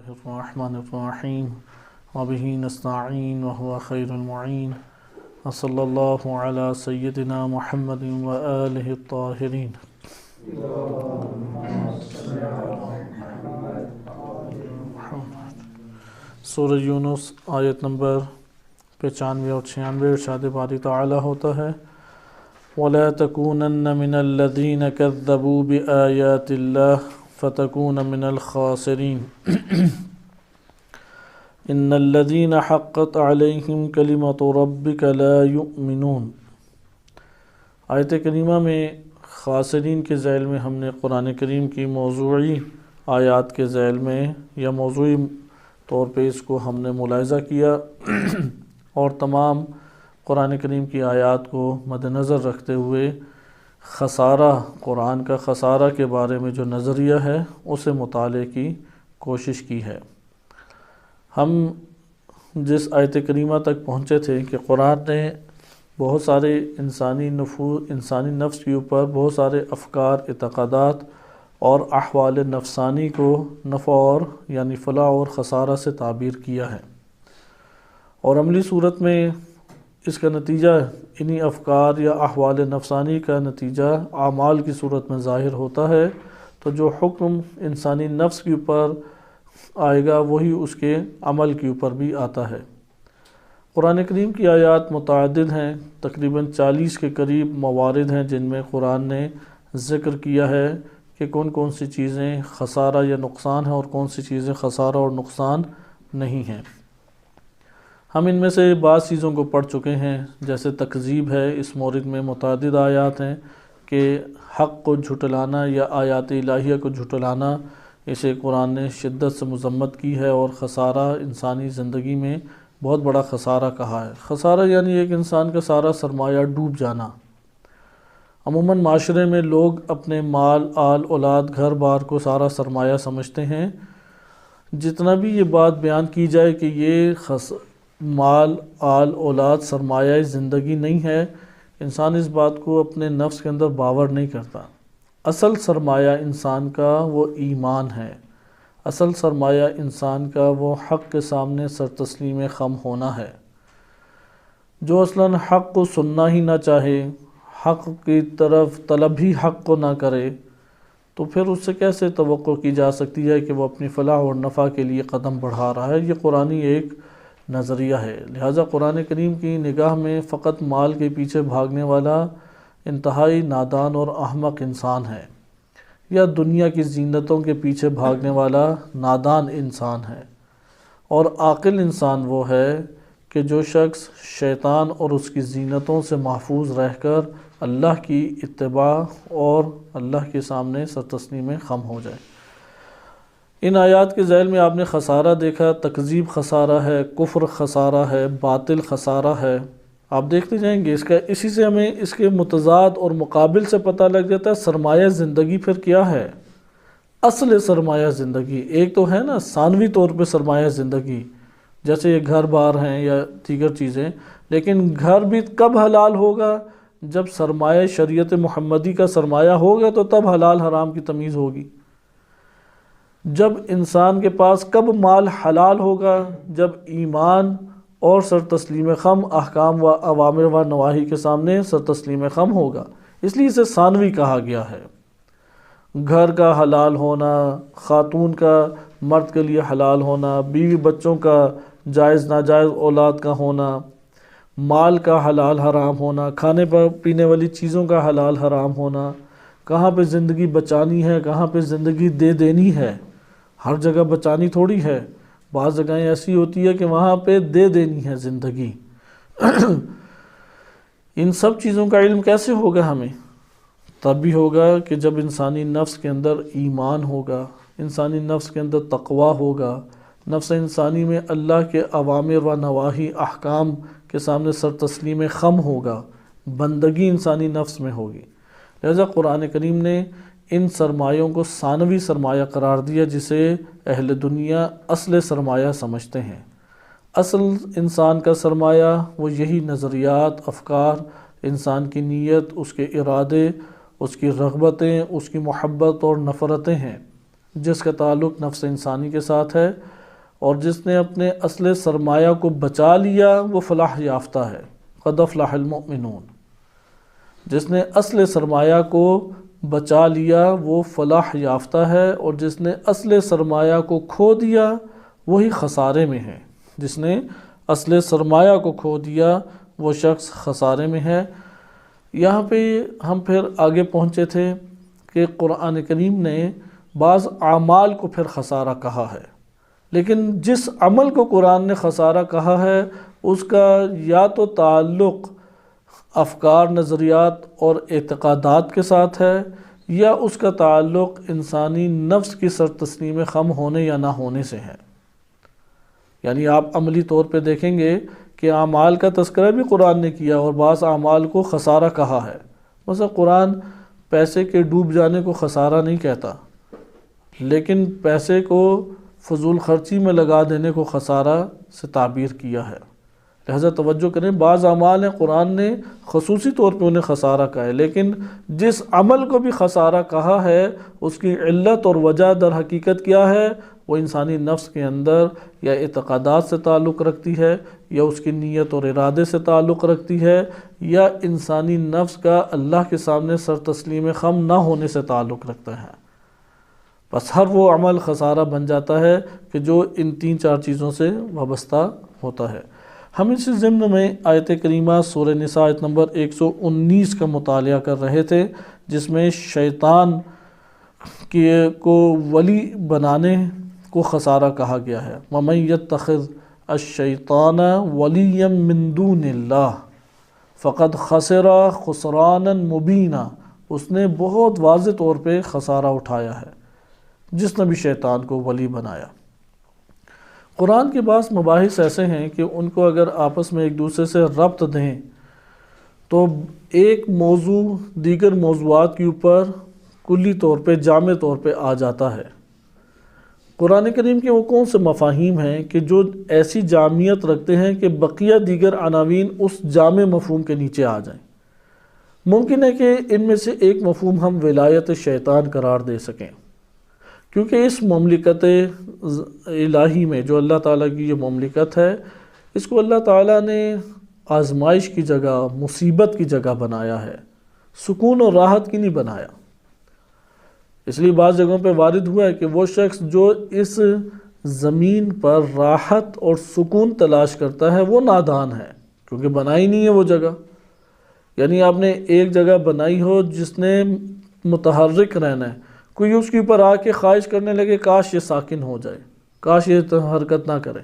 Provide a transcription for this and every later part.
الرحمن الرحیم وبہ نستعین وهو خیر المعین وصلی اللہ علی سیدنا محمد وآلہ الطاہرین۔ سورہ یونس آیت نمبر 95 اور 96 ارشاد باری تعالی ہوتا ہے وَلَا تَكُونَنَّ مِنَ الَّذِينَ كَذَّبُوا بِآيَاتِ اللَّهِ فَتَكُونَ مِنَ الْخَاسِرِينَ إِنَّ الَّذِينَ حَقَّتْ عَلَيْهِمْ كَلِمَةُ رَبِّكَ لَا يُؤْمِنُونَ۔ آیت کریمہ میں خاسرین کے ذیل میں ہم نے قرآن کریم کی موضوعی آیات کے ذیل میں یا موضوعی طور پہ اس کو ہم نے ملاحظہ کیا اور تمام قرآن کریم کی آیات کو مد نظر رکھتے ہوئے خسارہ، قرآن کا خسارہ کے بارے میں جو نظریہ ہے اسے مطالعے کی کوشش کی ہے۔ ہم جس آیت کریمہ تک پہنچے تھے کہ قرآن نے بہت سارے انسانی نفس کے اوپر بہت سارے افکار، اعتقادات اور احوال نفسانی کو نفع اور یعنی فلاح اور خسارہ سے تعبیر کیا ہے، اور عملی صورت میں اس کا نتیجہ انہی افکار یا احوال نفسانی کا نتیجہ اعمال کی صورت میں ظاہر ہوتا ہے۔ تو جو حکم انسانی نفس کے اوپر آئے گا وہی اس کے عمل کے اوپر بھی آتا ہے۔ قرآن کریم کی آیات متعدد ہیں، تقریباً 40 کے قریب موارد ہیں جن میں قرآن نے ذکر کیا ہے کہ کون کون سی چیزیں خسارہ یا نقصان ہیں اور کون سی چیزیں خسارہ اور نقصان نہیں ہیں۔ ہم ان میں سے بعض چیزوں کو پڑھ چکے ہیں، جیسے تکذیب ہے، اس مورد میں متعدد آیات ہیں کہ حق کو جھٹلانا یا آیات الہیہ کو جھٹلانا، اسے قرآن نے شدت سے مذمت کی ہے اور خسارہ انسانی زندگی میں بہت بڑا خسارہ کہا ہے۔ خسارہ یعنی ایک انسان کا سارا سرمایہ ڈوب جانا۔ عموماً معاشرے میں لوگ اپنے مال، آل، اولاد، گھر بار کو سارا سرمایہ سمجھتے ہیں۔ جتنا بھی یہ بات بیان کی جائے کہ یہ مال، آل، اولاد سرمایہ زندگی نہیں ہے، انسان اس بات کو اپنے نفس کے اندر باور نہیں کرتا۔ اصل سرمایہ انسان کا وہ ایمان ہے، اصل سرمایہ انسان کا وہ حق کے سامنے سر تسلیم خم ہونا ہے۔ جو اصلاً حق کو سننا ہی نہ چاہے، حق کی طرف طلب ہی حق کو نہ کرے، تو پھر اس سے کیسے توقع کی جا سکتی ہے کہ وہ اپنی فلاح اور نفع کے لیے قدم بڑھا رہا ہے؟ یہ قرآنی ایک نظریہ ہے۔ لہٰذا قرآن کریم کی نگاہ میں فقط مال کے پیچھے بھاگنے والا انتہائی نادان اور احمق انسان ہے، یا دنیا کی زینتوں کے پیچھے بھاگنے والا نادان انسان ہے، اور عاقل انسان وہ ہے کہ جو شخص شیطان اور اس کی زینتوں سے محفوظ رہ کر اللہ کی اتباع اور اللہ کے سامنے سر تسلیم خم ہو جائے۔ ان آیات کے ذیل میں آپ نے خسارہ دیکھا، تکذیب خسارہ ہے، کفر خسارہ ہے، باطل خسارہ ہے۔ آپ دیکھتے جائیں گے اسی سے ہمیں اس کے متضاد اور مقابل سے پتہ لگ جاتا ہے سرمایہ زندگی پھر کیا ہے۔ اصل سرمایہ زندگی ایک تو ہے نا ثانوی طور پہ سرمایہ زندگی، جیسے یہ گھر بار ہیں یا دیگر چیزیں، لیکن گھر بھی کب حلال ہوگا؟ جب سرمایہ شریعت محمدی کا سرمایہ ہوگا تو تب حلال حرام کی تمیز ہوگی۔ جب انسان کے پاس کب مال حلال ہوگا؟ جب ایمان اور سر تسلیم خم احکام و اوامر و نواہی کے سامنے سر تسلیم خم ہوگا، اس لیے اسے ثانوی کہا گیا ہے۔ گھر کا حلال ہونا، خاتون کا مرد کے لیے حلال ہونا، بیوی بچوں کا جائز ناجائز اولاد کا ہونا، مال کا حلال حرام ہونا، کھانے پینے والی چیزوں کا حلال حرام ہونا، کہاں پہ زندگی بچانی ہے، کہاں پہ زندگی دے دینی ہے۔ ہر جگہ بچانی تھوڑی ہے، بعض جگہیں ایسی ہوتی ہے کہ وہاں پہ دے دینی ہے زندگی۔ ان سب چیزوں کا علم کیسے ہوگا ہمیں؟ تب بھی ہوگا کہ جب انسانی نفس کے اندر ایمان ہوگا، انسانی نفس کے اندر تقوی ہوگا، نفس انسانی میں اللہ کے اوامر و نواہی احکام کے سامنے سر تسلیم خم ہوگا، بندگی انسانی نفس میں ہوگی۔ لہذا قرآن کریم نے ان سرمایوں کو ثانوی سرمایہ قرار دیا جسے اہل دنیا اصل سرمایہ سمجھتے ہیں۔ اصل انسان کا سرمایہ وہ یہی نظریات، افکار، انسان کی نیت، اس کے ارادے، اس کی رغبتیں، اس کی محبت اور نفرتیں ہیں، جس کا تعلق نفس انسانی کے ساتھ ہے۔ اور جس نے اپنے اصل سرمایہ کو بچا لیا وہ فلاح یافتہ ہے۔ قد افلح المؤمنون، جس نے اصل سرمایہ کو بچا لیا وہ فلاح یافتہ ہے، اور جس نے اصل سرمایہ کو کھو دیا وہی خسارے میں ہے۔ جس نے اصل سرمایہ کو کھو دیا وہ شخص خسارے میں ہے۔ یہاں پہ ہم پھر آگے پہنچے تھے کہ قرآن کریم نے بعض اعمال کو پھر خسارہ کہا ہے، لیکن جس عمل کو قرآن نے خسارہ کہا ہے اس کا یا تو تعلق افکار، نظریات اور اعتقادات کے ساتھ ہے، یا اس کا تعلق انسانی نفس کی سر تسلیم خم ہونے یا نہ ہونے سے ہے۔ یعنی آپ عملی طور پہ دیکھیں گے کہ اعمال کا تذکرہ بھی قرآن نے کیا اور بعض اعمال کو خسارہ کہا ہے۔ مثلا قرآن پیسے کے ڈوب جانے کو خسارہ نہیں کہتا، لیکن پیسے کو فضول خرچی میں لگا دینے کو خسارہ سے تعبیر کیا ہے۔ لہذا توجہ کریں، بعض اعمال ہیں قرآن نے خصوصی طور پہ انہیں خسارہ کہا ہے، لیکن جس عمل کو بھی خسارہ کہا ہے اس کی علت اور وجہ در حقیقت کیا ہے؟ وہ انسانی نفس کے اندر یا اعتقادات سے تعلق رکھتی ہے، یا اس کی نیت اور ارادے سے تعلق رکھتی ہے، یا انسانی نفس کا اللہ کے سامنے سر تسلیم خم نہ ہونے سے تعلق رکھتا ہے۔ بس ہر وہ عمل خسارہ بن جاتا ہے کہ جو ان 3-4 چیزوں سے وابستہ ہوتا ہے۔ ہم اسی ضمن میں آیت کریمہ سورہ نساء آیت نمبر 119 کا مطالعہ کر رہے تھے، جس میں شیطان کو ولی بنانے کو خسارہ کہا گیا ہے۔ وَمَن يَتَّخِذْ الشَّيْطَانَ وَلِيًّا مِّن دُونِ اللَّهِ فَقَدْ خَسِرَ خُسْرَانًا مُبِينًا، اس نے بہت واضح طور پہ خسارہ اٹھایا ہے جس نے بھی شیطان کو ولی بنایا۔ قرآن کے بعض مباحث ایسے ہیں کہ ان کو اگر آپس میں ایک دوسرے سے ربط دیں تو ایک موضوع دیگر موضوعات کے اوپر کلی طور پہ، جامع طور پہ آ جاتا ہے۔ قرآن کریم کے وہ کون سے مفاہیم ہیں کہ جو ایسی جامعیت رکھتے ہیں کہ بقیہ دیگر عناوین اس جامع مفہوم کے نیچے آ جائیں؟ ممکن ہے کہ ان میں سے ایک مفہوم ہم ولایت شیطان قرار دے سکیں، کیونکہ اس مملکت الہی میں جو اللہ تعالیٰ کی یہ مملکت ہے، اس کو اللہ تعالیٰ نے آزمائش کی جگہ، مصیبت کی جگہ بنایا ہے، سکون اور راحت کی نہیں بنایا۔ اس لیے بعض جگہوں پہ وارد ہوا ہے کہ وہ شخص جو اس زمین پر راحت اور سکون تلاش کرتا ہے وہ نادان ہے، کیونکہ بنائی نہیں ہے وہ جگہ۔ یعنی آپ نے ایک جگہ بنائی ہو جس نے متحرک رہنا ہے، کوئی اس کے اوپر آ کے خواہش کرنے لگے کاش یہ ساکن ہو جائے، کاش یہ حرکت نہ کرے،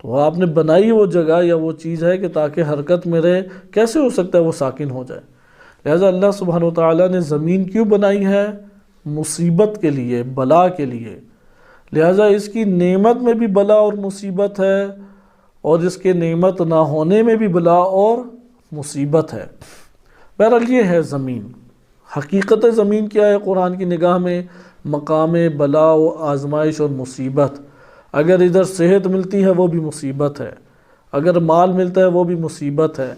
تو آپ نے بنائی وہ جگہ یا وہ چیز ہے کہ تاکہ حرکت میں رہے، کیسے ہو سکتا ہے وہ ساکن ہو جائے؟ لہذا اللہ سبحانہ وتعالیٰ نے زمین کیوں بنائی ہے؟ مصیبت کے لیے، بلا کے لیے۔ لہذا اس کی نعمت میں بھی بلا اور مصیبت ہے، اور اس کے نعمت نہ ہونے میں بھی بلا اور مصیبت ہے۔ بہرحال یہ ہے زمین۔ حقیقت زمین کیا ہے قرآن کی نگاہ میں؟ مقام بلا و آزمائش اور مصیبت۔ اگر ادھر صحت ملتی ہے وہ بھی مصیبت ہے، اگر مال ملتا ہے وہ بھی مصیبت ہے،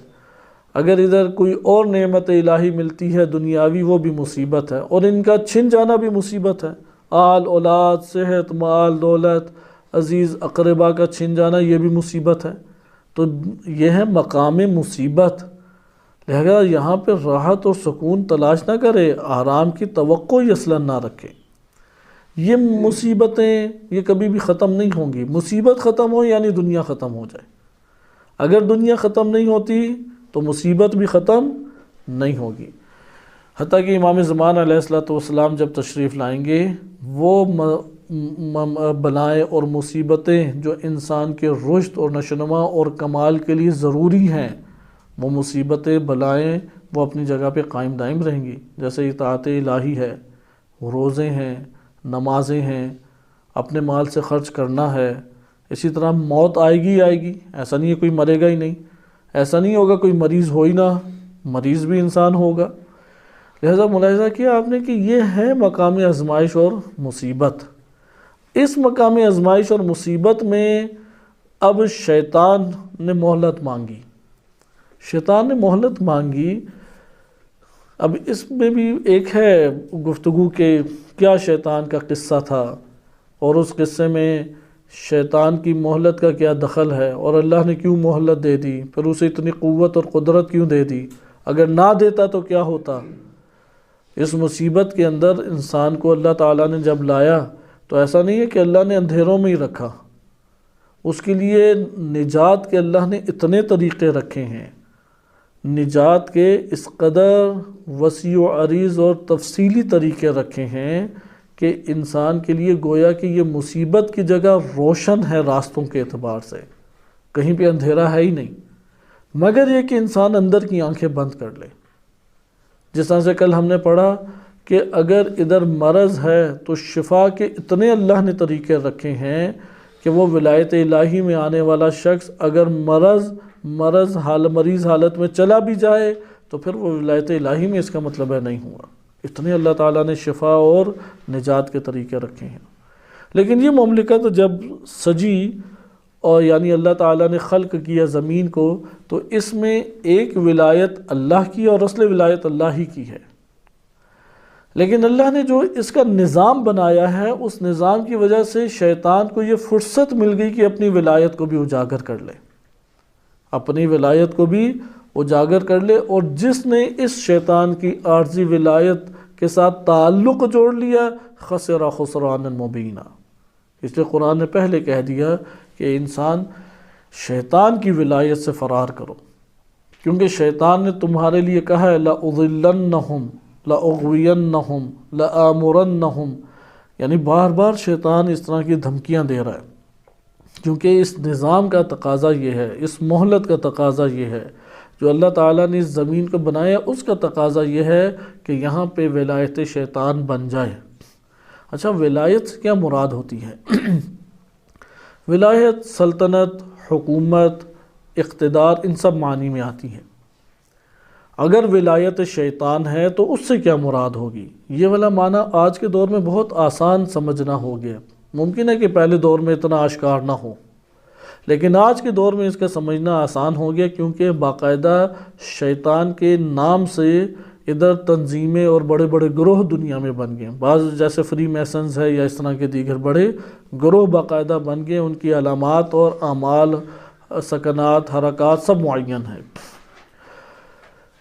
اگر ادھر کوئی اور نعمت الہی ملتی ہے دنیاوی وہ بھی مصیبت ہے، اور ان کا چھن جانا بھی مصیبت ہے۔ آل اولاد، صحت، مال، دولت، عزیز اقربا کا چھن جانا یہ بھی مصیبت ہے۔ تو یہ ہے مقام مصیبت۔ لہذا یہاں پہ راحت اور سکون تلاش نہ کرے، آرام کی توقع ہی اصلاً نہ رکھے۔ یہ مصیبتیں یہ کبھی بھی ختم نہیں ہوں گی۔ مصیبت ختم ہو یعنی دنیا ختم ہو جائے، اگر دنیا ختم نہیں ہوتی تو مصیبت بھی ختم نہیں ہوگی۔ حتیٰ کہ امام زمان علیہ السلام جب تشریف لائیں گے، وہ بلائیں اور مصیبتیں جو انسان کے رشد اور نشوونما اور کمال کے لیے ضروری ہیں، وہ مصیبتیں، بلائیں وہ اپنی جگہ پہ قائم دائم رہیں گی۔ جیسے اطاعت الہی ہے، روزے ہیں، نمازیں ہیں، اپنے مال سے خرچ کرنا ہے۔ اسی طرح موت آئے گی آئے گی، ایسا نہیں ہے کوئی مرے گا ہی نہیں، ایسا نہیں ہوگا کوئی مریض ہو ہی نہ، مریض بھی انسان ہوگا۔ لہذا ملاحظہ کیا آپ نے کہ یہ ہے مقام آزمائش اور مصیبت۔ اس مقام آزمائش اور مصیبت میں اب شیطان نے مہلت مانگی، شیطان نے مہلت مانگی۔ اب اس میں بھی ایک ہے گفتگو کہ کیا شیطان کا قصہ تھا، اور اس قصے میں شیطان کی مہلت کا کیا دخل ہے، اور اللہ نے کیوں مہلت دے دی، پھر اسے اتنی قوت اور قدرت کیوں دے دی، اگر نہ دیتا تو کیا ہوتا۔ اس مصیبت کے اندر انسان کو اللہ تعالیٰ نے جب لایا تو ایسا نہیں ہے کہ اللہ نے اندھیروں میں ہی رکھا، اس کے لیے نجات کے اللہ نے اتنے طریقے رکھے ہیں، نجات کے اس قدر وسیع و عریض اور تفصیلی طریقے رکھے ہیں کہ انسان کے لیے گویا کہ یہ مصیبت کی جگہ روشن ہے راستوں کے اعتبار سے، کہیں پہ اندھیرا ہے ہی نہیں، مگر یہ کہ انسان اندر کی آنکھیں بند کر لے۔ جس طرح سے کل ہم نے پڑھا کہ اگر ادھر مرض ہے تو شفا کے اتنے اللہ نے طریقے رکھے ہیں کہ وہ ولایت الہی میں آنے والا شخص اگر مریض حالت میں چلا بھی جائے تو پھر وہ ولایت الہی میں، اس کا مطلب ہے نہیں ہوا۔ اتنے اللہ تعالیٰ نے شفا اور نجات کے طریقے رکھے ہیں۔ لیکن یہ مملکت جب سجی اور یعنی اللہ تعالیٰ نے خلق کیا زمین کو، تو اس میں ایک ولایت اللہ کی اور اصل ولایت اللہ ہی کی ہے، لیکن اللہ نے جو اس کا نظام بنایا ہے اس نظام کی وجہ سے شیطان کو یہ فرصت مل گئی کہ اپنی ولایت کو بھی اجاگر کر لے، اپنی ولایت کو بھی اجاگر کر لے، اور جس نے اس شیطان کی عارضی ولایت کے ساتھ تعلق جوڑ لیا خسر خسرانا مبینا۔ اس لیے قرآن نے پہلے کہہ دیا کہ انسان شیطان کی ولایت سے فرار کرو، کیونکہ شیطان نے تمہارے لیے کہا ہے لَأُضِلَّنَّهُمْ لَأُغْوِيَنَّهُمْ لَآمُرَنَّهُمْ، یعنی بار بار شیطان اس طرح کی دھمکیاں دے رہا ہے، کیونکہ اس نظام کا تقاضا یہ ہے، اس مہلت کا تقاضا یہ ہے، جو اللہ تعالیٰ نے اس زمین کو بنایا اس کا تقاضا یہ ہے کہ یہاں پہ ولایت شیطان بن جائے۔ اچھا، ولایت سے کیا مراد ہوتی ہے؟ ولایت سلطنت، حکومت، اقتدار، ان سب معنی میں آتی ہے۔ اگر ولایت شیطان ہے تو اس سے کیا مراد ہوگی؟ یہ والا معنی آج کے دور میں بہت آسان سمجھنا ہو گیا، ممکن ہے کہ پہلے دور میں اتنا آشکار نہ ہو، لیکن آج کے دور میں اس کا سمجھنا آسان ہو گیا، کیونکہ باقاعدہ شیطان کے نام سے ادھر تنظیمیں اور بڑے بڑے گروہ دنیا میں بن گئے، بعض جیسے فری میسنز ہے یا اس طرح کے دیگر بڑے گروہ باقاعدہ بن گئے، ان کی علامات اور اعمال، سکنات، حرکات سب معین ہیں۔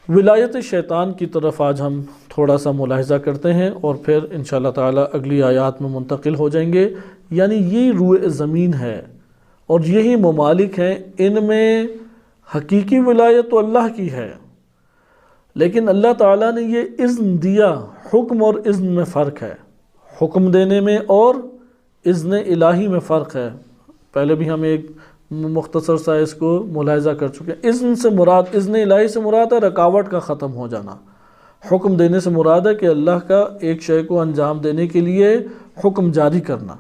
ولایت شیطان کی طرف آج ہم تھوڑا سا ملاحظہ کرتے ہیں اور پھر انشاءاللہ تعالی اگلی آیات میں منتقل ہو جائیں گے۔ یعنی یہ روئے زمین ہے اور یہی ممالک ہیں، ان میں حقیقی ولایت تو اللہ کی ہے، لیکن اللہ تعالیٰ نے یہ اذن دیا۔ حکم اور اذن میں فرق ہے، حکم دینے میں اور اذن الہی میں فرق ہے۔ پہلے بھی ہم ایک مختصر سا اس کو ملاحظہ کر چکے ہیں۔ اذن سے مراد، اذن الہی سے مراد ہے رکاوٹ کا ختم ہو جانا، حکم دینے سے مراد ہے کہ اللہ کا ایک شے کو انجام دینے کے لیے حکم جاری کرنا،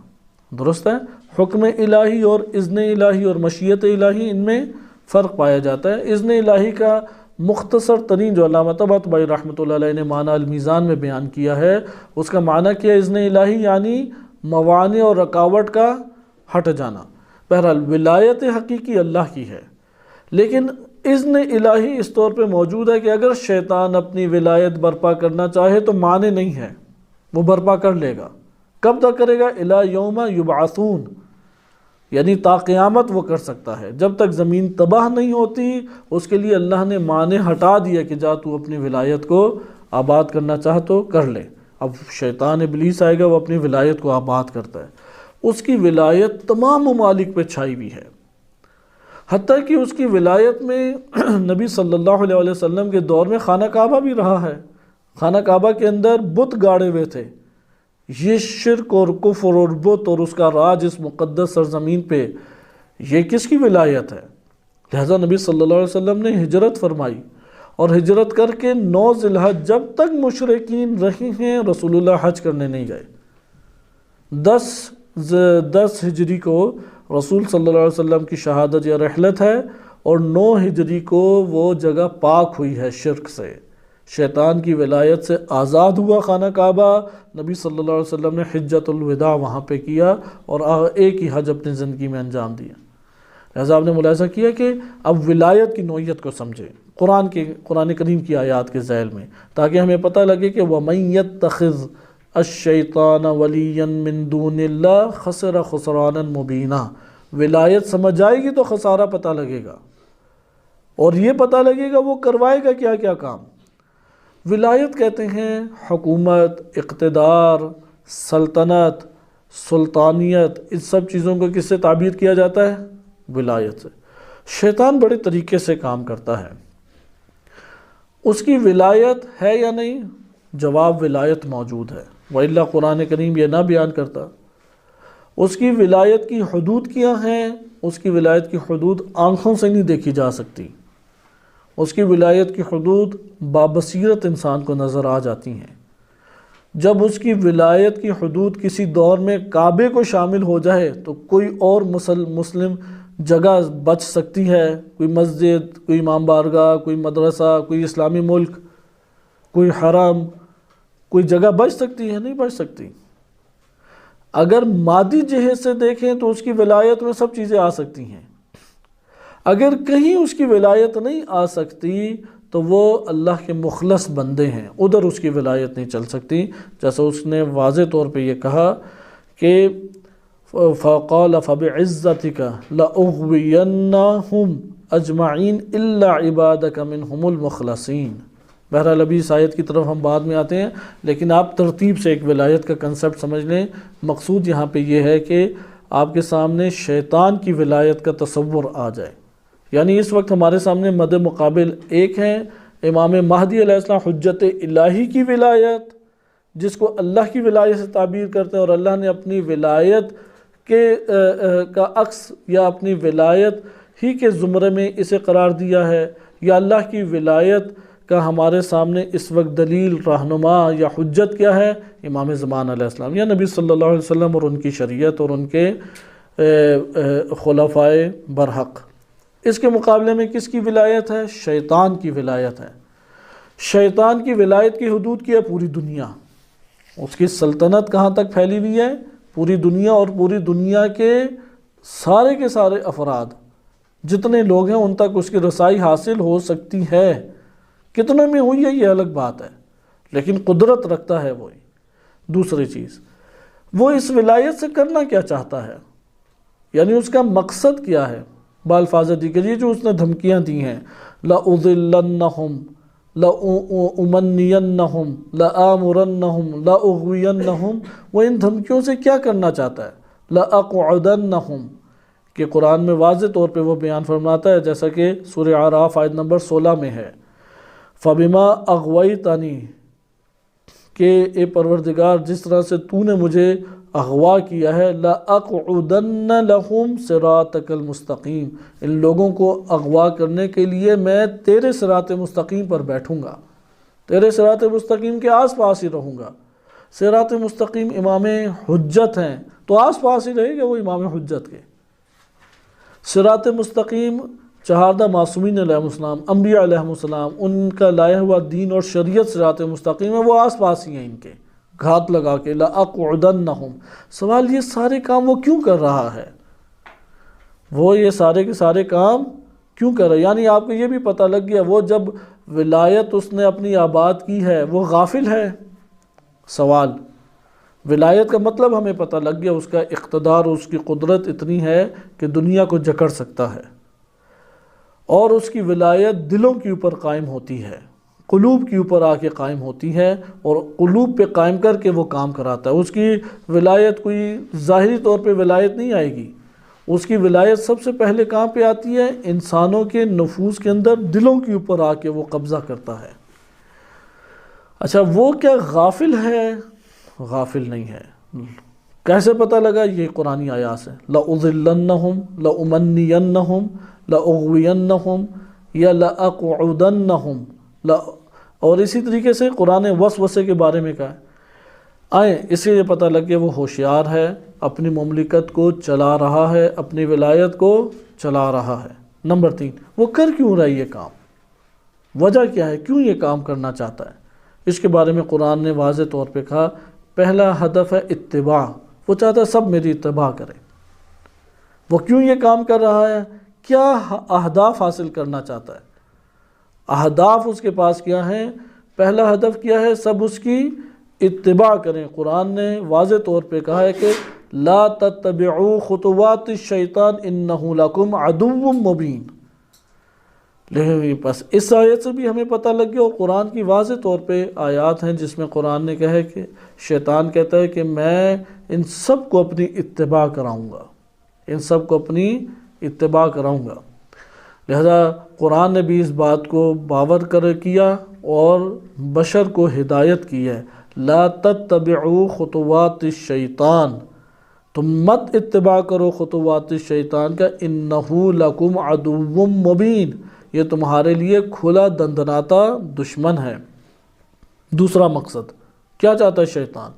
درست ہے۔ حکم الہی اور اذن الہی اور مشیت الہی، ان میں فرق پایا جاتا ہے۔ اذن الہی کا مختصر ترین جو علامہ طباطبائی رحمۃ اللہ علیہ نے معنی المیزان میں بیان کیا ہے، اس کا معنی کیا؟ اذن الہی یعنی موانع اور رکاوٹ کا ہٹ جانا۔ بہرحال ولایت حقیقی اللہ کی ہے، لیکن اذن الہی اس طور پہ موجود ہے کہ اگر شیطان اپنی ولایت برپا کرنا چاہے تو معنی نہیں ہے، وہ برپا کر لے گا۔ کب تک کرے گا؟ الی یوم یبعثون، یعنی تا قیامت وہ کر سکتا ہے، جب تک زمین تباہ نہیں ہوتی اس کے لیے اللہ نے معنی ہٹا دیا کہ جا تو اپنی ولایت کو آباد کرنا چاہ تو کر لے۔ اب شیطان ابلیس آئے گا، وہ اپنی ولایت کو آباد کرتا ہے، اس کی ولایت تمام ممالک پہ چھائی ہوئی ہے، حتیٰ کہ اس کی ولایت میں نبی صلی اللہ علیہ وسلم کے دور میں خانہ کعبہ بھی رہا ہے۔ خانہ کعبہ کے اندر بت گاڑے ہوئے تھے۔ یہ شرک اور کفر اور بت اور اس کا راج اس مقدس سرزمین پہ، یہ کس کی ولایت ہے؟ لہذا نبی صلی اللہ علیہ وسلم نے ہجرت فرمائی، اور ہجرت کر کے 9 ذی الحج جب تک مشرکین رہے ہیں رسول اللہ حج کرنے نہیں گئے۔ 10 ہجری کو رسول صلی اللہ علیہ وسلم کی شہادت یا رحلت ہے، اور 9 ہجری کو وہ جگہ پاک ہوئی ہے شرک سے، شیطان کی ولایت سے آزاد ہوا خانہ کعبہ۔ نبی صلی اللہ علیہ وسلم نے حجۃ الوداع وہاں پہ کیا اور ایک ہی حج اپنی زندگی میں انجام دیا۔ لہذا آپ نے ملاحظہ کیا کہ اب ولایت کی نوعیت کو سمجھے قرآن کریم کی آیات کے ذیل میں، تاکہ ہمیں پتہ لگے کہ وَمَن يَتَّخِذْ الشیطان ولیا من دون اللہ خسر خسرانا مبینا۔ ولایت سمجھ آئے گی تو خسارہ پتہ لگے گا، اور یہ پتہ لگے گا وہ کروائے گا کیا کیا کام۔ ولایت کہتے ہیں حکومت، اقتدار، سلطنت، سلطانیت، ان سب چیزوں کو کس سے تعبیر کیا جاتا ہے؟ ولایت سے۔ شیطان بڑے طریقے سے کام کرتا ہے۔ اس کی ولایت ہے یا نہیں؟ جواب ولایت موجود ہے، وإلا قرآن کریم یہ نہ بیان کرتا۔ اس کی ولایت کی حدود کیا ہیں؟ اس کی ولایت کی حدود آنکھوں سے نہیں دیکھی جا سکتی، اس کی ولایت کی حدود بابصیرت انسان کو نظر آ جاتی ہیں۔ جب اس کی ولایت کی حدود کسی دور میں کعبے کو شامل ہو جائے تو کوئی اور مسلم جگہ بچ سکتی ہے، کوئی مسجد، کوئی امام بارگاہ، کوئی مدرسہ، کوئی اسلامی ملک، کوئی حرم، کوئی جگہ بچ سکتی ہے؟ نہیں بچ سکتی۔ اگر مادی جہت سے دیکھیں تو اس کی ولایت میں سب چیزیں آ سکتی ہیں، اگر کہیں اس کی ولایت نہیں آ سکتی تو وہ اللہ کے مخلص بندے ہیں، ادھر اس کی ولایت نہیں چل سکتی۔ جیسا اس نے واضح طور پہ یہ کہا کہ فَقَالَ فَبِعِزَّتِكَ لَأُغْوِيَنَّهُمْ أَجْمَعِينَ إِلَّا عِبَادَكَ مِنْهُمُ الْمُخْلَصِينَ۔ بہرحال ابھی اس آیت کی طرف ہم بعد میں آتے ہیں، لیکن آپ ترتیب سے ایک ولایت کا کنسپٹ سمجھ لیں۔ مقصود یہاں پہ یہ ہے کہ آپ کے سامنے شیطان کی ولایت کا تصور آ جائے۔ یعنی اس وقت ہمارے سامنے مد مقابل ایک ہیں امام مہدی علیہ السلام حجت الہی کی ولایت، جس کو اللہ کی ولایت سے تعبیر کرتے ہیں، اور اللہ نے اپنی ولایت کے کا عکس یا اپنی ولایت ہی کے زمرے میں اسے قرار دیا ہے، یا اللہ کی ولایت کا ہمارے سامنے اس وقت دلیل، رہنما یا حجت کیا ہے؟ امام زمان علیہ السلام یا نبی صلی اللہ علیہ وسلم اور ان کی شریعت اور ان کے خلفائے برحق۔ اس کے مقابلے میں کس کی ولایت ہے؟ شیطان کی ولایت ہے۔ شیطان کی ولایت کی حدود کی ہے پوری دنیا، اس کی سلطنت کہاں تک پھیلی ہوئی ہے؟ پوری دنیا، اور پوری دنیا کے سارے افراد جتنے لوگ ہیں ان تک اس کی رسائی حاصل ہو سکتی ہے۔ کتنے میں ہوئی ہے یہ الگ بات ہے، لیکن قدرت رکھتا ہے وہی۔ دوسری چیز، وہ اس ولایت سے کرنا کیا چاہتا ہے، یعنی اس کا مقصد کیا ہے؟ بالفاظ دیگر یہ جو اس نے دھمکیاں دی ہیں، لَأُضِلَّنَّهُمْ لَأُمَنِّيَنَّهُمْ لَآمُرَنَّهُمْ لَأُغْوِيَنَّهُمْ، وہ ان دھمکیوں سے کیا کرنا چاہتا ہے؟ لَأَقْعُدَنَّهُمْ، کہ قرآن میں واضح طور پہ وہ بیان فرماتا ہے، جیسا کہ سورہ اعراف آیت نمبر 16 میں ہے، فَبِمَا أَغْوَيْتَنِي، کہ اے پروردگار جس طرح سے تو نے مجھے اغوا کیا ہے، لَأَقْعُدَنَّ لَهُمْ صِرَاطَكَ الْمُسْتَقِيمِ، ان لوگوں کو اغوا کرنے کے لیے میں تیرے صراط مستقیم پر بیٹھوں گا، تیرے صراط مستقیم کے آس پاس ہی رہوں گا۔ صراط مستقیم امام حجت ہیں تو آس پاس ہی رہے گا وہ امام حجت کے۔ صراط مستقیم چہاردہ معصومین علیہ السلام، انبیاء علیہ السلام، ان کا لایا ہوا دین اور شریعت صراط مستقیم ہے، وہ آس پاس ہی ہیں ان کے، گھات لگا کے لَأَقْعُدَنَّهُمْ۔ سوال یہ سارے کام وہ کیوں کر رہا ہے؟ وہ یہ سارے کے سارے کام کیوں کر رہا ہے؟ یعنی آپ کو یہ بھی پتہ لگ گیا وہ جب ولایت اس نے اپنی آباد کی ہے وہ غافل ہے؟ سوال، ولایت کا مطلب ہمیں پتہ لگ گیا، اس کا اقتدار، اس کی قدرت اتنی ہے کہ دنیا کو جکڑ سکتا ہے، اور اس کی ولایت دلوں کے اوپر قائم ہوتی ہے، قلوب کے اوپر آ کے قائم ہوتی ہے، اور قلوب پہ قائم کر کے وہ کام کراتا ہے۔ اس کی ولایت کوئی ظاہری طور پہ ولایت نہیں آئے گی، اس کی ولایت سب سے پہلے کہاں پہ آتی ہے؟ انسانوں کے نفوس کے اندر، دلوں کے اوپر آ کے وہ قبضہ کرتا ہے۔ اچھا، وہ کیا غافل ہے؟ غافل نہیں ہے۔ کیسے پتہ لگا؟ یہ قرآنی آیات سے، لَأُضِلَّنَّهُمْ لَأُمَنِّيَنَّهُمْ لَأُغْوِيَنَّهُمْ یا لَأَقْعُدَنَّهُمْ، اور اسی طریقے سے قرآن وسوسے کے بارے میں کہا ہے۔ آئیں، اس سے یہ پتہ لگ گیا وہ ہوشیار ہے، اپنی مملکت کو چلا رہا ہے، اپنی ولایت کو چلا رہا ہے۔ نمبر 3، وہ کر کیوں رہا ہے یہ کام؟ وجہ کیا ہے؟ کیوں یہ کام کرنا چاہتا ہے؟ اس کے بارے میں قرآن نے واضح طور پہ کہا، پہلا ہدف ہے اتباع، وہ چاہتا ہے سب میری اتباع کریں۔ وہ کیوں یہ کام کر رہا ہے؟ کیا اہداف حاصل کرنا چاہتا ہے؟ اہداف اس کے پاس کیا ہیں؟ پہلا ہدف کیا ہے؟ سب اس کی اتباع کریں۔ قرآن نے واضح طور پہ کہا ہے کہ لا تتبعوا خطوات الشیطان انہ لکم عدو مبین۔ بس اس آیت سے بھی ہمیں پتہ لگ گیا، اور قرآن کی واضح طور پہ آیات ہیں جس میں قرآن نے کہا ہے کہ شیطان کہتا ہے کہ میں ان سب کو اپنی اتباع کراؤں گا، ان سب کو اپنی اتباع کراؤں گا۔ لہذا قرآن نے بھی اس بات کو باور کیا اور بشر کو ہدایت کی ہے، لا تتبعوا خطوات الشیطان، تم مت اتباع کرو خطوات الشیطان کا، انہ لکم عدو مبین، یہ تمہارے لیے کھلا دندناتا دشمن ہے۔ دوسرا مقصد کیا چاہتا ہے شیطان؟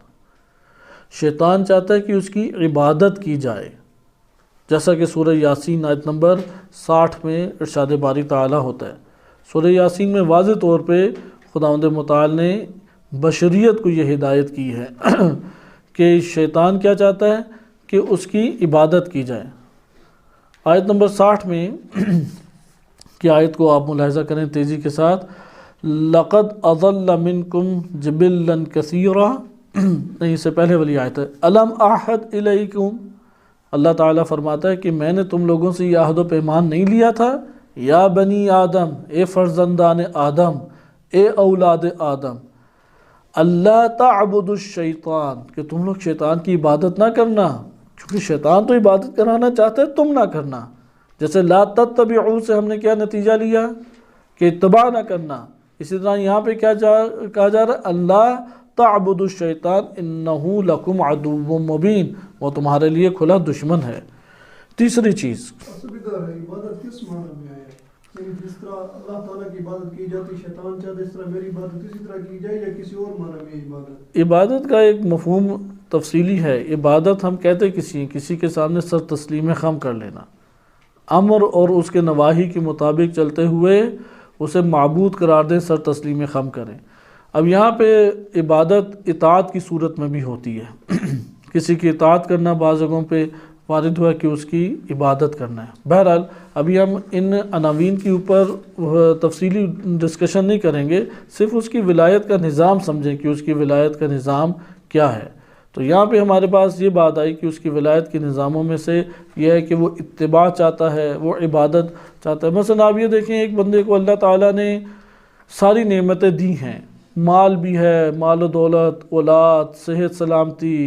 شیطان چاہتا ہے کہ اس کی عبادت کی جائے، جیسا کہ سورہ یاسین آیت نمبر 60 میں ارشاد باری تعالیٰ ہوتا ہے۔ سورہ یاسین میں واضح طور پہ خداوند متعال نے بشریت کو یہ ہدایت کی ہے کہ شیطان کیا چاہتا ہے کہ اس کی عبادت کی جائے۔ آیت نمبر 60 میں کی آیت کو آپ ملاحظہ کریں تیزی کے ساتھ، لَقَدْ أَضَلَّ مِنْكُمْ جِبِلًّا كَثِيرًا، نہیں، اس سے پہلے والی آیت ہے، أَلَمْ أَعْهَدْ إِلَيْكُمْ، اللہ تعالیٰ فرماتا ہے کہ میں نے تم لوگوں سے یہ عہد و پیمان نہیں لیا تھا، یا بنی آدم، اے فرزندان آدم، اے اولاد آدم، اللہ تعبدوا الشیطان، کہ تم لوگ شیطان کی عبادت نہ کرنا، کیونکہ شیطان تو عبادت کرانا چاہتا ہے، تم نہ کرنا۔ جیسے لا تتبعوا سے ہم نے کیا نتیجہ لیا کہ اتباع نہ کرنا، اسی طرح یہاں پہ کیا کہا جا رہا ہے، اللہ تعبدوا الشیطان انہ لکم عدو مبین، وہ تمہارے لیے کھلا دشمن ہے۔ تیسری چیز، عبادت کس معنی میں ہے؟ جس طرح اللہ تعالیٰ کی عبادت کی جاتی، شیطان چاہتا ہے اس طرح میری عبادت اسی طرح کی جائے، یا کسی اور معنی میں عبادت؟ عبادت کا ایک مفہوم تفصیلی ہے۔ عبادت ہم کہتے کسی کے سامنے سر تسلیم خم کر لینا، امر اور اس کے نواہی کے مطابق چلتے ہوئے اسے معبود قرار دیں، سر تسلیم خم کریں۔ اب یہاں پہ عبادت اطاعت کی صورت میں بھی ہوتی ہے، کسی کی اطاعت کرنا بعض جگہوں پہ وارد ہوا کہ اس کی عبادت کرنا ہے۔ بہرحال ابھی ہم ان عناوین کے اوپر تفصیلی ڈسکشن نہیں کریں گے، صرف اس کی ولایت کا نظام سمجھیں کہ اس کی ولایت کا نظام کیا ہے۔ تو یہاں پہ ہمارے پاس یہ بات آئی کہ اس کی ولایت کے نظاموں میں سے یہ ہے کہ وہ اتباع چاہتا ہے، وہ عبادت چاہتا ہے۔ مثلا آپ یہ دیکھیں، ایک بندے کو اللہ تعالیٰ نے ساری نعمتیں دی ہیں، مال بھی ہے، مال و دولت، اولاد، صحت سلامتی،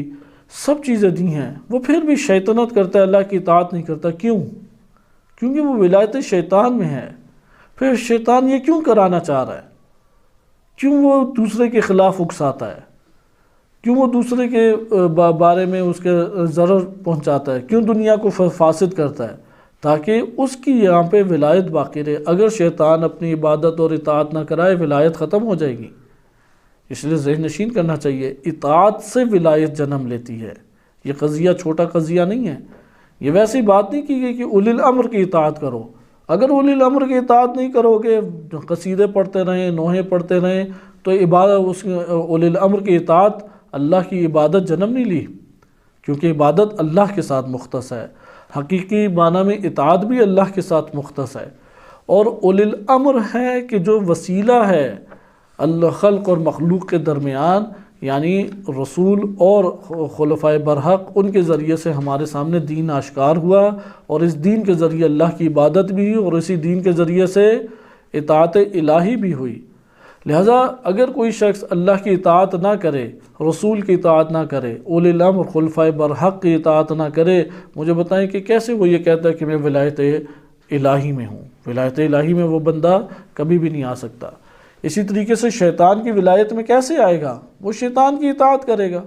سب چیزیں دی ہیں، وہ پھر بھی شیطنت کرتا ہے، اللہ کی اطاعت نہیں کرتا۔ کیوں؟ کیونکہ وہ ولایت شیطان میں ہے۔ پھر شیطان یہ کیوں کرانا چاہ رہا ہے؟ کیوں وہ دوسرے کے خلاف اکساتا ہے؟ کیوں وہ دوسرے کے بارے میں اس کے ضرر پہنچاتا ہے؟ کیوں دنیا کو فاسد کرتا ہے؟ تاکہ اس کی یہاں پہ ولایت باقی رہے۔ اگر شیطان اپنی عبادت اور اطاعت نہ کرائے، ولایت ختم ہو جائے گی۔ اس لیے ذہن نشین کرنا چاہیے، اطاعت سے ولایت جنم لیتی ہے۔ یہ قضیہ چھوٹا قضیہ نہیں ہے، یہ ویسی بات نہیں کی گئی کہ اولی الامر کی اطاعت کرو۔ اگر اولی الامر کی اطاعت نہیں کرو گے، قصیدے پڑھتے رہیں، نوحے پڑھتے رہیں، تو عبادت اولی الامر کی اطاعت اللہ کی عبادت جنم نہیں لی، کیونکہ عبادت اللہ کے ساتھ مختص ہے۔ حقیقی معنی میں اطاعت بھی اللہ کے ساتھ مختص ہے، اور اولی الامر ہے کہ جو وسیلہ ہے اللہ خلق اور مخلوق کے درمیان، یعنی رسول اور خلفائے برحق، ان کے ذریعے سے ہمارے سامنے دین آشکار ہوا، اور اس دین کے ذریعے اللہ کی عبادت بھی ہوئی، اور اسی دین کے ذریعے سے اطاعت الہی بھی ہوئی۔ لہذا اگر کوئی شخص اللہ کی اطاعت نہ کرے، رسول کی اطاعت نہ کرے، اولی الامر خلفائے برحق کی اطاعت نہ کرے، مجھے بتائیں کہ کیسے وہ یہ کہتا ہے کہ میں ولایت الہی میں ہوں؟ ولایت الہی میں وہ بندہ کبھی بھی نہیں آ سکتا۔ اسی طریقے سے شیطان کی ولایت میں کیسے آئے گا؟ وہ شیطان کی اطاعت کرے گا۔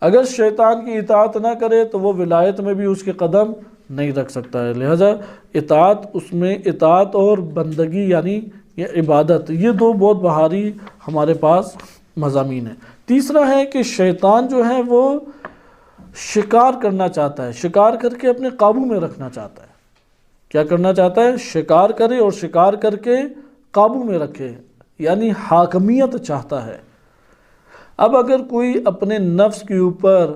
اگر شیطان کی اطاعت نہ کرے تو وہ ولایت میں بھی اس کے قدم نہیں رکھ سکتا ہے۔ لہذا اطاعت، اس میں اطاعت اور بندگی یعنی یہ عبادت، یہ دو بہت بہاری ہمارے پاس مضامین ہیں۔ تیسرا ہے کہ شیطان جو ہے وہ شکار کرنا چاہتا ہے، شکار کر کے اپنے قابو میں رکھنا چاہتا ہے۔ کیا کرنا چاہتا ہے؟ شکار کرے، اور شکار کر کے قابو میں رکھے، یعنی حاکمیت چاہتا ہے۔ اب اگر کوئی اپنے نفس کے اوپر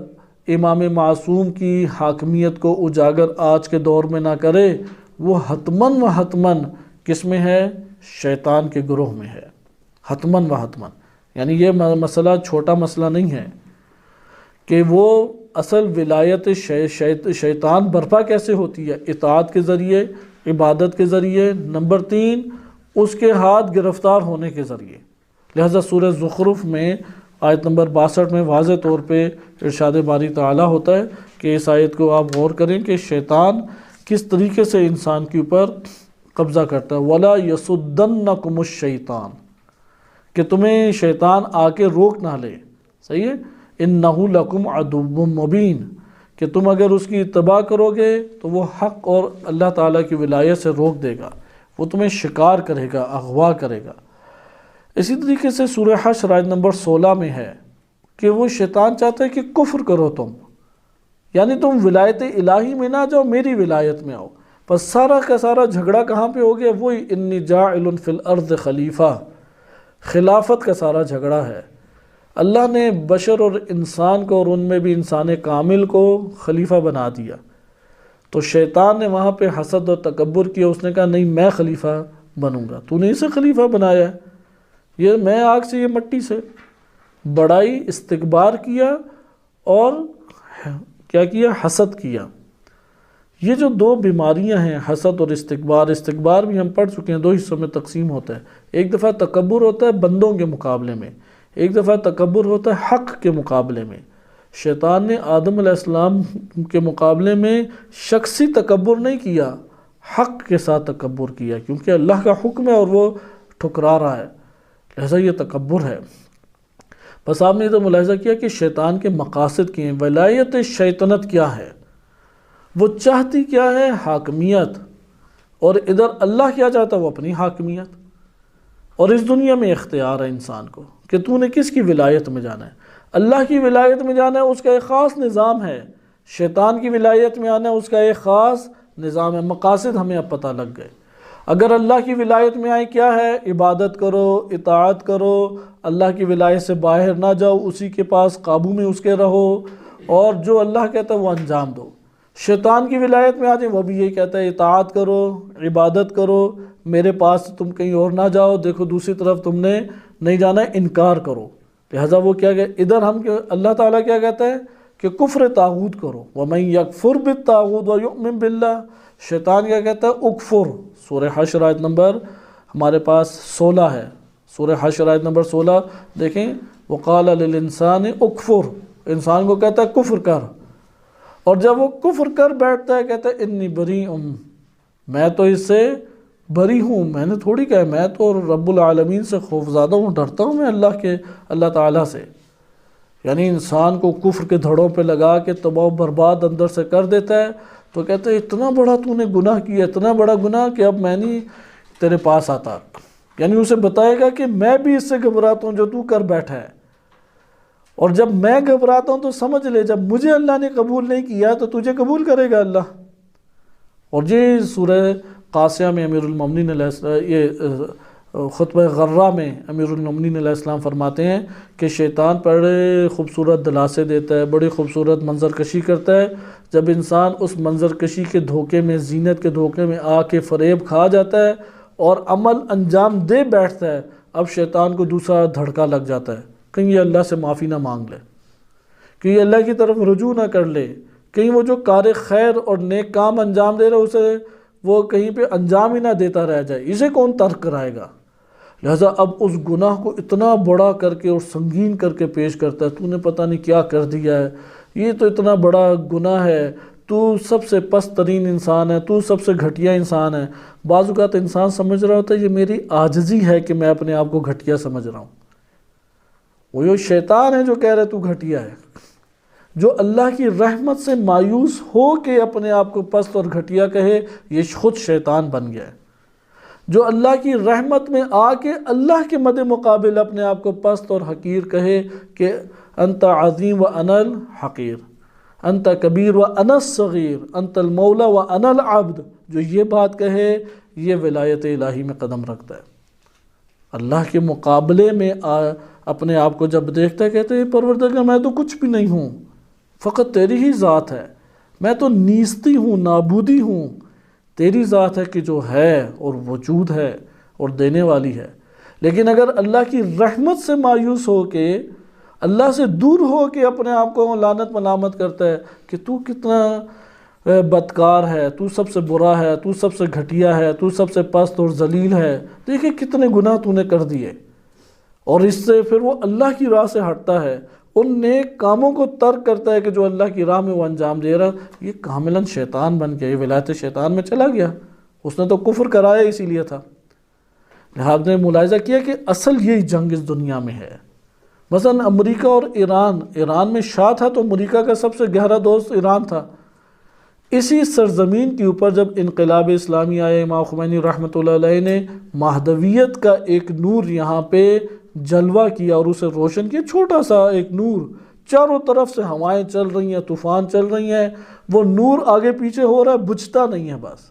امام معصوم کی حاکمیت کو اجاگر آج کے دور میں نہ کرے، وہ حتماً کس میں ہے؟ شیطان کے گروہ میں ہے، حتماً یعنی یہ مسئلہ چھوٹا مسئلہ نہیں ہے کہ وہ اصل ولایت شیطان برپا کیسے ہوتی ہے، اطاعت کے ذریعے، عبادت کے ذریعے، نمبر 3 اس کے ہاتھ گرفتار ہونے کے ذریعے۔ لہذا سورہ زخرف میں آیت نمبر 62 میں واضح طور پہ ارشاد باری تعالیٰ ہوتا ہے کہ اس آیت کو آپ غور کریں کہ شیطان کس طریقے سے انسان کے اوپر قبضہ کرتا ہے۔ وَلَا يَصُدَّنَّكُمُ الشَّيْطَانُ، کہ تمہیں شیطان آ کے روک نہ لے، صحیح ہے، إِنَّهُ لَكُمْ عَدُوٌّ مُّبِينٌ، کہ تم اگر اس کی اتباع کرو گے تو وہ حق اور اللہ تعالیٰ کی ولایت سے روک دے گا، وہ تمہیں شکار کرے گا، اغوا کرے گا۔ اسی طریقے سے سورہ حشر آیت نمبر 16 میں ہے کہ وہ شیطان چاہتا ہے کہ کفر کرو تم، یعنی تم ولایت الہی میں نہ جاؤ، میری ولایت میں آؤ۔ پس سارا کا سارا جھگڑا کہاں پہ ہو گیا؟ وہی انی جاعل فی الارض خلیفہ، خلافت کا سارا جھگڑا ہے۔ اللہ نے بشر اور انسان کو، اور ان میں بھی انسان کامل کو خلیفہ بنا دیا، تو شیطان نے وہاں پہ حسد اور تکبر کیا، اس نے کہا نہیں میں خلیفہ بنوں گا، تو نے اسے خلیفہ بنایا ہے، یہ میں آگ سے یہ مٹی سے، بڑائی استکبار کیا اور کیا کیا؟ حسد کیا۔ یہ جو 2 بیماریاں ہیں، حسد اور استکبار، استکبار بھی ہم پڑھ چکے ہیں، 2 حصوں میں تقسیم ہوتا ہے، ایک دفعہ تکبر ہوتا ہے بندوں کے مقابلے میں، ایک دفعہ تکبر ہوتا ہے حق کے مقابلے میں۔ شیطان نے آدم علیہ السلام کے مقابلے میں شخصی تکبر نہیں کیا، حق کے ساتھ تکبر کیا، کیونکہ اللہ کا حکم ہے اور وہ ٹھکرا رہا ہے، لہذا یہ تکبر ہے۔ بس آپ نے تو ملاحظہ کیا کہ شیطان کے مقاصد کیا ہیں، ولایت شیطنت کیا ہے، وہ چاہتی کیا ہے؟ حاکمیت، اور ادھر اللہ کیا چاہتا ہے؟ وہ اپنی حاکمیت، اور اس دنیا میں اختیار ہے انسان کو کہ تو نے کس کی ولایت میں جانا ہے۔ اللہ کی ولایت میں جانا ہے، اس کا ایک خاص نظام ہے، شیطان کی ولایت میں آنا ہے، اس کا ایک خاص نظام ہے۔ مقاصد ہمیں اب پتہ لگ گئے۔ اگر اللہ کی ولایت میں آئے کیا ہے؟ عبادت کرو، اطاعت کرو، اللہ کی ولایت سے باہر نہ جاؤ، اسی کے پاس قابو میں اس کے رہو، اور جو اللہ کہتا ہے وہ انجام دو۔ شیطان کی ولایت میں آ جائیں، وہ بھی یہی کہتا ہے اطاعت کرو، عبادت کرو، میرے پاس تم کہیں اور نہ جاؤ، دیکھو دوسری طرف تم نے نہیں جانا ہے، انکار کرو۔ لہٰذا وہ کیا کہ ادھر اللہ تعالیٰ کیا کہتا ہے کہ کفر طاغوت کرو، وَمَن يَكْفُرْ بِالطَّاغُوتِ وَيُؤْمِن بِاللَّهِ۔ شیطان کیا کہتا ہے؟ اکفر۔ سورہ حشر آیت نمبر ہمارے پاس 16 ہے، سورہ حشر آیت نمبر 16 دیکھیں، وَقَالَ لِلْإِنسَانِ اکفر، انسان کو کہتا ہے کفر کر، اور جب وہ کفر کر بیٹھتا ہے کہتا ہے انی بریء، میں تو اس سے بری ہوں، میں نے تھوڑی کہا، میں تو رب العالمین سے خوفزدہ ہوں، ڈرتا ہوں میں اللہ تعالیٰ سے۔ یعنی انسان کو کفر کے دھڑوں پہ لگا کے تباہ و برباد اندر سے کر دیتا ہے، تو کہتے ہیں اتنا بڑا تو نے گناہ کیا، اتنا بڑا گناہ کہ اب میں نہیں تیرے پاس آتا۔ یعنی اسے بتائے گا کہ میں بھی اس سے گھبراتا ہوں جو تو کر بیٹھا ہے، اور جب میں گھبراتا ہوں تو سمجھ لے جب مجھے اللہ نے قبول نہیں کیا تو تجھے قبول کرے گا اللہ۔ اور یہ سورہ قاسیہ میں امیر المومنین علیہ السلام، یہ خطبہ غرہ میں امیر المومنین علیہ السلام فرماتے ہیں کہ شیطان بڑے خوبصورت دلاسے دیتا ہے، بڑی خوبصورت منظر کشی کرتا ہے، جب انسان اس منظر کشی کے دھوکے میں، زینت کے دھوکے میں آ کے فریب کھا جاتا ہے اور عمل انجام دے بیٹھتا ہے، اب شیطان کو دوسرا دھڑکا لگ جاتا ہے، کہیں یہ اللہ سے معافی نہ مانگ لے، کہیں اللہ کی طرف رجوع نہ کر لے، کہیں وہ جو کار خیر اور نیک کام انجام دے رہا ہے اسے وہ کہیں پہ انجام ہی نہ دیتا رہ جائے، اسے کون ترک کرائے گا۔ لہٰذا اب اس گناہ کو اتنا بڑا کر کے اور سنگین کر کے پیش کرتا ہے، تو نے پتہ نہیں کیا کر دیا ہے، یہ تو اتنا بڑا گناہ ہے، تو سب سے پست ترین انسان ہے، تو سب سے گھٹیا انسان ہے۔ بعض اوقات انسان سمجھ رہا ہوتا ہے یہ میری عاجزی ہے کہ میں اپنے آپ کو گھٹیا سمجھ رہا ہوں، وہ شیطان ہے جو کہہ رہا ہے تو گھٹیا ہے۔ جو اللہ کی رحمت سے مایوس ہو کے اپنے آپ کو پست اور گھٹیا کہے، یہ خود شیطان بن گیا ہے۔ جو اللہ کی رحمت میں آ کے اللہ کے مد مقابل اپنے آپ کو پست اور حقیر کہے کہ انت عظیم و انا الحقیر، انت کبیر و انا الصغیر، انت المولا و انا العبد، جو یہ بات کہے یہ ولایت الہی میں قدم رکھتا ہے۔ اللہ کے مقابلے میں اپنے آپ کو جب دیکھتا ہے کہتے ہیں پروردگار میں تو کچھ بھی نہیں ہوں، فقط تیری ہی ذات ہے، میں تو نیستی ہوں، نابودی ہوں، تیری ذات ہے کہ جو ہے اور وجود ہے اور دینے والی ہے۔ لیکن اگر اللہ کی رحمت سے مایوس ہو کے اللہ سے دور ہو کے اپنے آپ کو لعنت ملامت کرتا ہے کہ تو کتنا بدکار ہے، تو سب سے برا ہے، تو سب سے گھٹیا ہے، تو سب سے پست اور ذلیل ہے، دیکھیں کتنے گناہ تو نے کر دیے، اور اس سے پھر وہ اللہ کی راہ سے ہٹتا ہے، ان نیک کاموں کو ترک کرتا ہے کہ جو اللہ کی راہ میں وہ انجام دے رہا، یہ کاملاً شیطان بن گیا، یہ ولایت شیطان میں چلا گیا، اس نے تو کفر کرایا اسی لیے تھا۔ لہذا نے ملاحظہ کیا کہ اصل یہی جنگ اس دنیا میں ہے۔ مثلا امریکہ اور ایران میں شاہ تھا تو امریکہ کا سب سے گہرا دوست ایران تھا۔ اسی سرزمین کے اوپر جب انقلاب اسلامی آئے، امام خمینی رحمۃ اللہ علیہ نے مہدویت کا ایک نور یہاں پہ جلوہ کیا اور اسے روشن کیا، چھوٹا سا ایک نور، چاروں طرف سے ہوائیں چل رہی ہیں، طوفان چل رہی ہیں، وہ نور آگے پیچھے ہو رہا ہے، بجھتا نہیں ہے، بس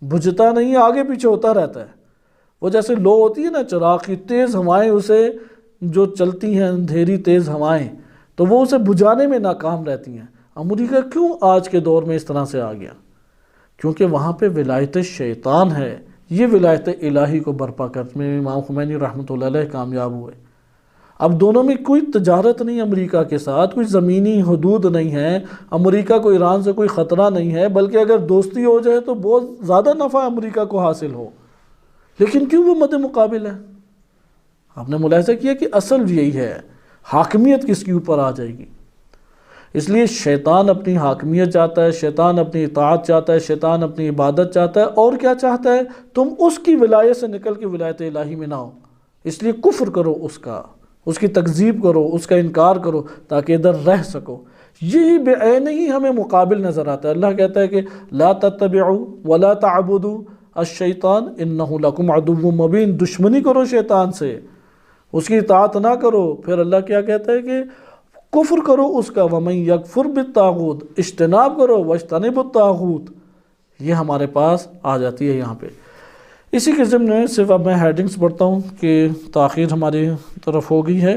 بجھتا نہیں ہے، آگے پیچھے ہوتا رہتا ہے۔ وہ جیسے لو ہوتی ہے نا چراغ کی، تیز ہوائیں اسے جو چلتی ہیں، اندھیری تیز ہوائیں، تو وہ اسے بجھانے میں ناکام رہتی ہیں۔ امریکہ کیوں آج کے دور میں اس طرح سے آ گیا؟ کیونکہ وہاں پہ ولایت شیطان ہے، یہ ولایت الہی کو برپا کرنے میں امام خمینی رحمۃ اللہ علیہ کامیاب ہوئے۔ اب دونوں میں کوئی تجارت نہیں امریکہ کے ساتھ، کوئی زمینی حدود نہیں ہے، امریکہ کو ایران سے کوئی خطرہ نہیں ہے، بلکہ اگر دوستی ہو جائے تو بہت زیادہ نفع امریکہ کو حاصل ہو، لیکن کیوں وہ مد مقابل ہے؟ آپ نے ملاحظہ کیا کہ اصل یہی ہے، حاکمیت کس کے اوپر آ جائے گی۔ اس لیے شیطان اپنی حاکمیت چاہتا ہے، شیطان اپنی اطاعت چاہتا ہے، شیطان اپنی عبادت چاہتا ہے، اور کیا چاہتا ہے؟ تم اس کی ولایت سے نکل کے ولایت الہی میں نہ ہو، اس لیے کفر کرو، اس کی تکذیب کرو، اس کا انکار کرو تاکہ ادھر رہ سکو۔ یہی بعین ہی ہمیں مقابل نظر آتا ہے۔ اللہ کہتا ہے کہ لا تتبعوا ولا تعبدوا الشیطان انہ لکم عدو مبین، دشمنی کرو شیطان سے، اس کی اطاعت نہ کرو۔ پھر اللہ کیا کہتا ہے کہ کفر کرو اس کا، وَمَن یکفر بالطاغوت، اجتناب کرو واجتنبوا الطاغوت، یہ ہمارے پاس آ جاتی ہے یہاں پہ۔ اسی کے ضمن میں صرف اب میں ہیڈنگز پڑھتا ہوں کہ تاخیر ہماری طرف ہو گئی ہے۔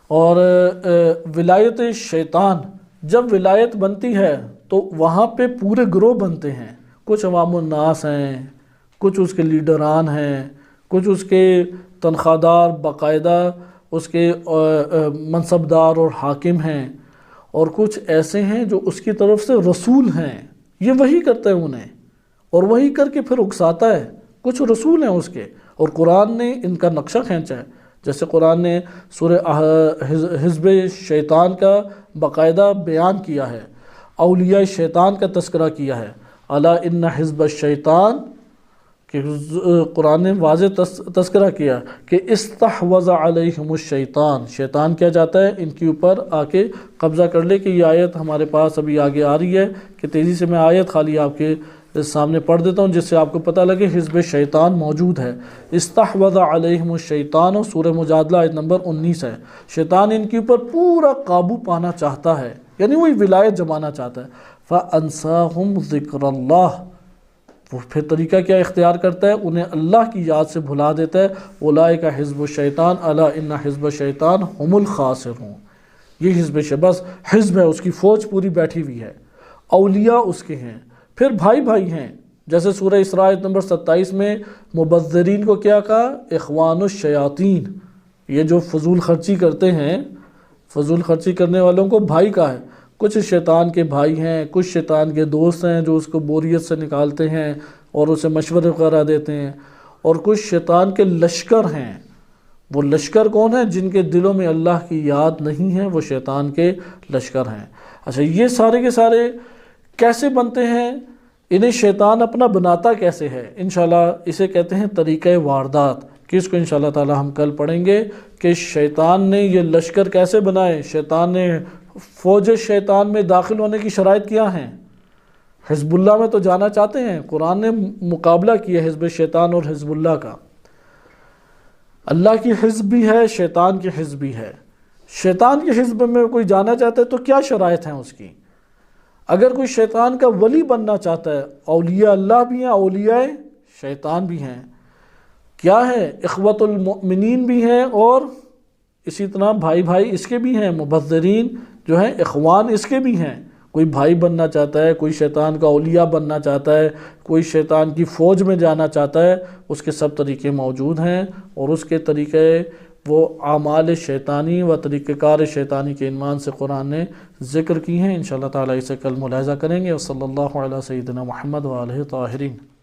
اور ولایت شیطان، جب ولایت بنتی ہے تو وہاں پہ پورے گروہ بنتے ہیں، کچھ عوام الناس ہیں، کچھ اس کے لیڈران ہیں، کچھ اس کے تنخواہ دار، باقاعدہ اس کے منصبدار اور حاکم ہیں، اور کچھ ایسے ہیں جو اس کی طرف سے رسول ہیں، یہ وہی کرتا ہے انہیں، اور وہی کر کے پھر اکساتا ہے۔ کچھ رسول ہیں اس کے، اور قرآن نے ان کا نقشہ کھینچا ہے۔ جیسے قرآن نے سورہ حزب شیطان کا باقاعدہ بیان کیا ہے، اولیاء شیطان کا تذکرہ کیا ہے، الا ان حزب الشیطان، کہ قرآن نے واضح تذکرہ کیا کہ استحوذ علیہم الشیطان، شیطان کیا جاتا ہے ان کے اوپر آ کے قبضہ کر لے۔ کہ یہ آیت ہمارے پاس ابھی آگے آ رہی ہے، کہ تیزی سے میں آیت خالی آپ کے سامنے پڑھ دیتا ہوں جس سے آپ کو پتہ لگے حزب شیطان موجود ہے۔ استحوذ علیہم الشیطان، سورہ مجادلہ آیت نمبر 19 ہے۔ شیطان ان کے اوپر پورا قابو پانا چاہتا ہے، یعنی وہی ولایت جمانا چاہتا ہے۔ فَأَنْسَاهُمْ ذِكْرَ اللَّهِ، وہ پھر طریقہ کیا اختیار کرتا ہے؟ انہیں اللہ کی یاد سے بھلا دیتا ہے۔ اولئک حزب الشیطان الا ان حزب الشیطان هم الخاسرون، یہ حزب بس حزب ہے، اس کی فوج پوری بیٹھی ہوئی ہے، اولیاء اس کے ہیں، پھر بھائی بھائی ہیں۔ جیسے سورہ اسراء آیت نمبر 27 میں مبذرین کو کیا کہا؟ اخوان الشیاطین، یہ جو فضول خرچی کرتے ہیں، فضول خرچی کرنے والوں کو بھائی کہا ہے۔ کچھ شیطان کے بھائی ہیں، کچھ شیطان کے دوست ہیں جو اس کو بوریت سے نکالتے ہیں اور اسے مشورے وغیرہ دیتے ہیں، اور کچھ شیطان کے لشکر ہیں۔ وہ لشکر کون ہیں؟ جن کے دلوں میں اللہ کی یاد نہیں ہے، وہ شیطان کے لشکر ہیں۔ اچھا، یہ سارے کے سارے کیسے بنتے ہیں؟ انہیں شیطان اپنا بناتا کیسے ہے؟ انشاءاللہ اسے کہتے ہیں طریقہ واردات، کہ اس کو انشاءاللہ تعالی ہم کل پڑھیں گے کہ شیطان نے یہ لشکر کیسے بنائے، شیطان نے فوج شیطان میں داخل ہونے کی شرائط کیا ہیں۔ حزب اللہ میں تو جانا چاہتے ہیں، قرآن نے مقابلہ کیا حزب شیطان اور حزب اللہ کا۔ اللہ کی حزب بھی ہے، شیطان کی حزب بھی ہے۔ شیطان کے حزب میں کوئی جانا چاہتا ہے تو کیا شرائط ہیں اس کی؟ اگر کوئی شیطان کا ولی بننا چاہتا ہے، اولیاء اللہ بھی ہیں، اولیاء شیطان بھی ہیں، کیا ہے؟ اخوت المؤمنین بھی ہیں، اور اسی طرح بھائی بھائی اس کے بھی ہیں، مبذرین جو ہیں اخوان اس کے بھی ہیں، کوئی بھائی بننا چاہتا ہے، کوئی شیطان کا اولیاء بننا چاہتا ہے، کوئی شیطان کی فوج میں جانا چاہتا ہے، اس کے سب طریقے موجود ہیں، اور اس کے طریقے وہ اعمال شیطانی و طریقہ کار شیطانی کے عنوان سے قرآن نے ذکر کی ہیں۔ انشاءاللہ تعالیٰ اسے کل ملاحظہ کریں گے۔ وصلی اللہ علیہ سیدنا محمد و آلہ طاہرین۔